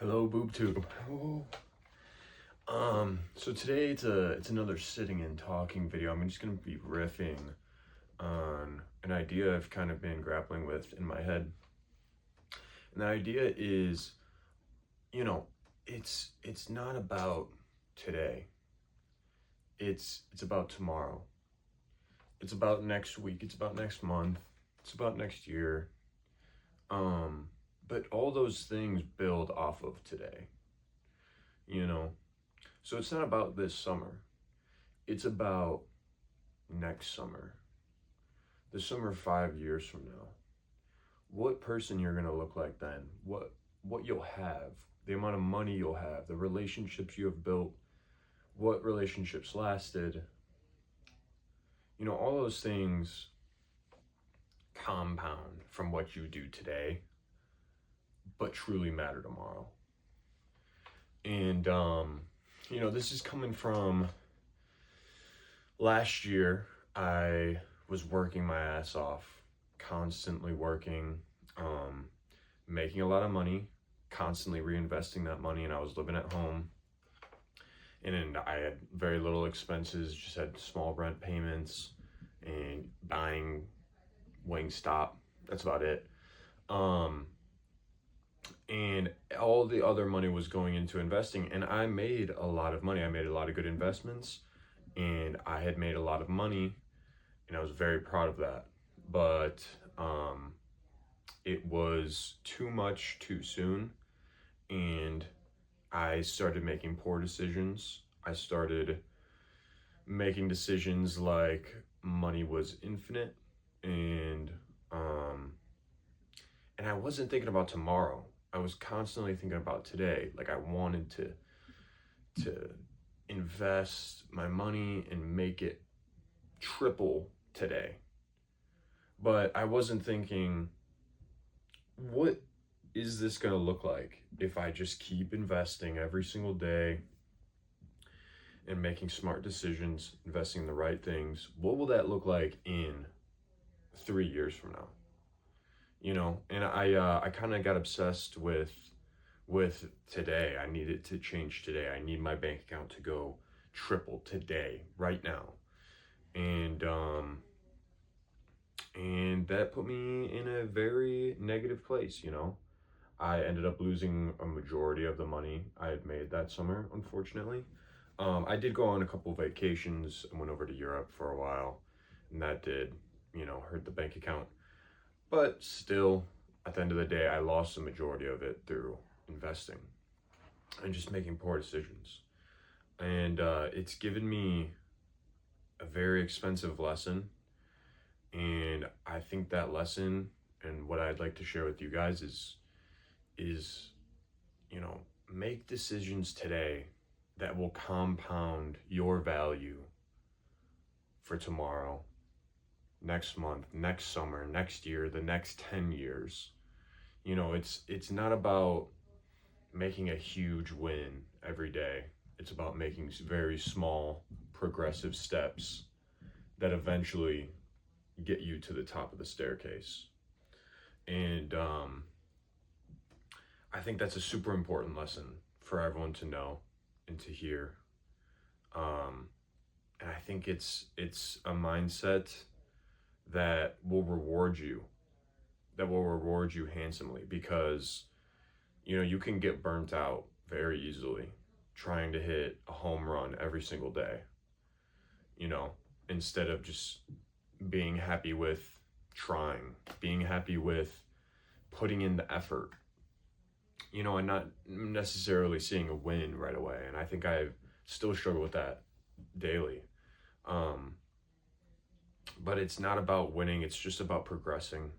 Hello, BoobTube. Oh. So today it's another sitting and talking video. I'm just gonna be riffing on an idea I've kind of been grappling with in my head. And the idea is, it's not about today. It's about tomorrow. It's about next week. It's about next month. It's about next year. But all those things build off of today. So it's not about this summer. It's about next summer. The summer 5 years from now. What person you're gonna look like then. What you'll have. The amount of money you'll have. The relationships you have built. What relationships lasted. All those things compound from what you do today, but truly matter tomorrow. And this is coming from last year. I was working my ass off, constantly working, making a lot of money, constantly reinvesting that money, and I was living at home. And I had very little expenses, just had small rent payments and buying Wingstop. That's about it. And all the other money was going into investing, and I made a lot of money. I made a lot of good investments, and I had made a lot of money, and I was very proud of that. But it was too much too soon, and I started making poor decisions. I started making decisions like money was infinite, and I wasn't thinking about tomorrow. I was constantly thinking about today. Like I wanted to invest my money and make it triple today. But I wasn't thinking, what is this gonna look like if I just keep investing every single day and making smart decisions, investing in the right things? What will that look like in 3 years from now? And I kind of got obsessed with today. I need it to change today. I need my bank account to go triple today, right now. And that put me in a very negative place. I ended up losing a majority of the money I had made that summer, unfortunately. I did go on a couple vacations and went over to Europe for a while, and that did, hurt the bank account. But still, at the end of the day, I lost the majority of it through investing and just making poor decisions. And it's given me a very expensive lesson. And I think that lesson, and what I'd like to share with you guys is make decisions today that will compound your value for tomorrow, next month, next summer, next year, the next 10 years. It's not about making a huge win every day. It's about making very small progressive steps that eventually get you to the top of the staircase. And I think that's a super important lesson for everyone to know and to hear. And I think it's a mindset that will reward you handsomely, because you can get burnt out very easily trying to hit a home run every single day, instead of just being happy with trying, being happy with putting in the effort, and not necessarily seeing a win right away. And I think I still struggle with that daily. But it's not about winning, it's just about progressing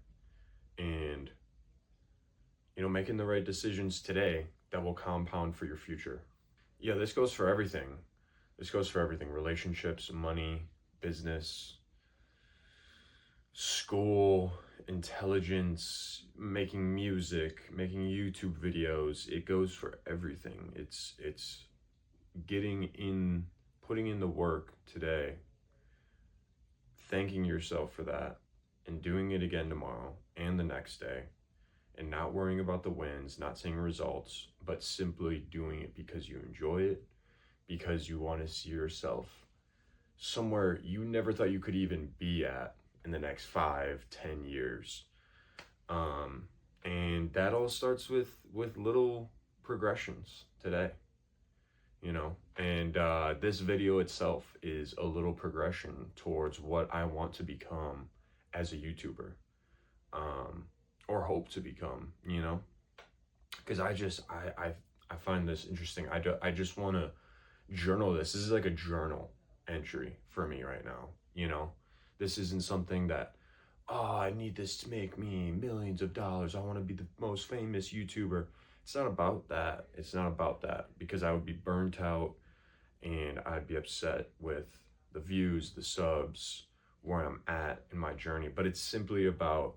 and, making the right decisions today that will compound for your future. Yeah, this goes for everything. Relationships, money, business, school, intelligence, making music, making YouTube videos. It goes for everything. It's putting in the work today, thanking yourself for that, and doing it again tomorrow and the next day, and not worrying about the wins, not seeing results, but simply doing it because you enjoy it, because you want to see yourself somewhere you never thought you could even be at in the next 5, 10 years. And that all starts with little progressions today, you know. And this video itself is a little progression towards what I want to become as a YouTuber, or hope to become, you know. Because I find this interesting. I just want to journal this. This is like a journal entry for me right now, you know. This isn't something that, oh, I need this to make me millions of dollars, I want to be the most famous YouTuber. It's not about that. It's not about that, because I would be burnt out and I'd be upset with the views, the subs, where I'm at in my journey. But it's simply about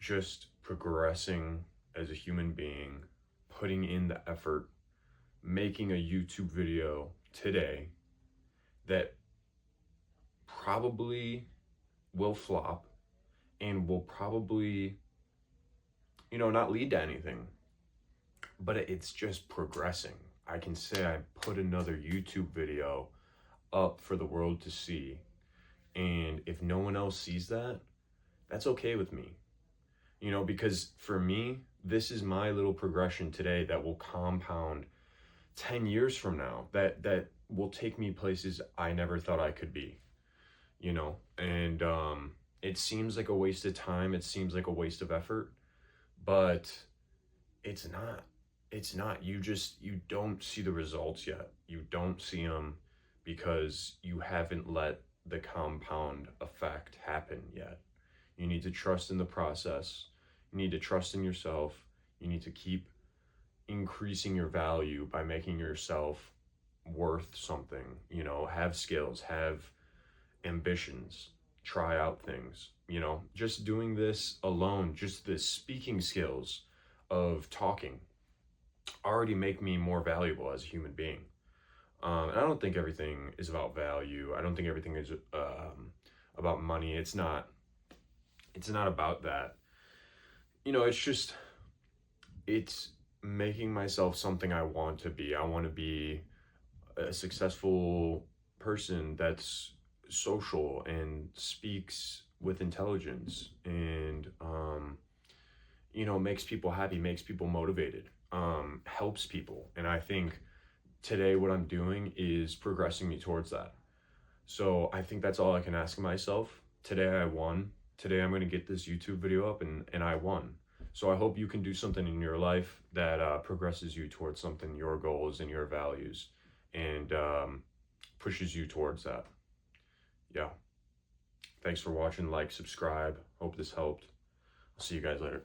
just progressing as a human being, putting in the effort, making a YouTube video today that probably will flop and will probably, you know, not lead to anything, but it's just progressing. I can say I put another YouTube video up for the world to see, and if no one else sees that, that's okay with me, you know, because for me, this is my little progression today that will compound 10 years from now, that will take me places I never thought I could be, you know. And it seems like a waste of time, it seems like a waste of effort, but it's not. It's not. You don't see the results yet. You don't see them because you haven't let the compound effect happen yet. You need to trust in the process. You need to trust in yourself. You need to keep increasing your value by making yourself worth something, you know. Have skills, have ambitions, try out things, you know. Just doing this alone, just the speaking skills of talking, already make me more valuable as a human being. And I don't think everything is about value. I don't think everything is about money. It's not about that, you know. It's making myself something I want to be. I want to be a successful person that's social and speaks with intelligence, and you know, makes people happy, makes people motivated, helps people. And I think today what I'm doing is progressing me towards that. So I think that's all I can ask myself. Today I won. Today I'm going to get this YouTube video up, and I won. So I hope you can do something in your life that progresses you towards something, your goals and your values, and pushes you towards that. Yeah. Thanks for watching. Like, subscribe. Hope this helped. I'll see you guys later.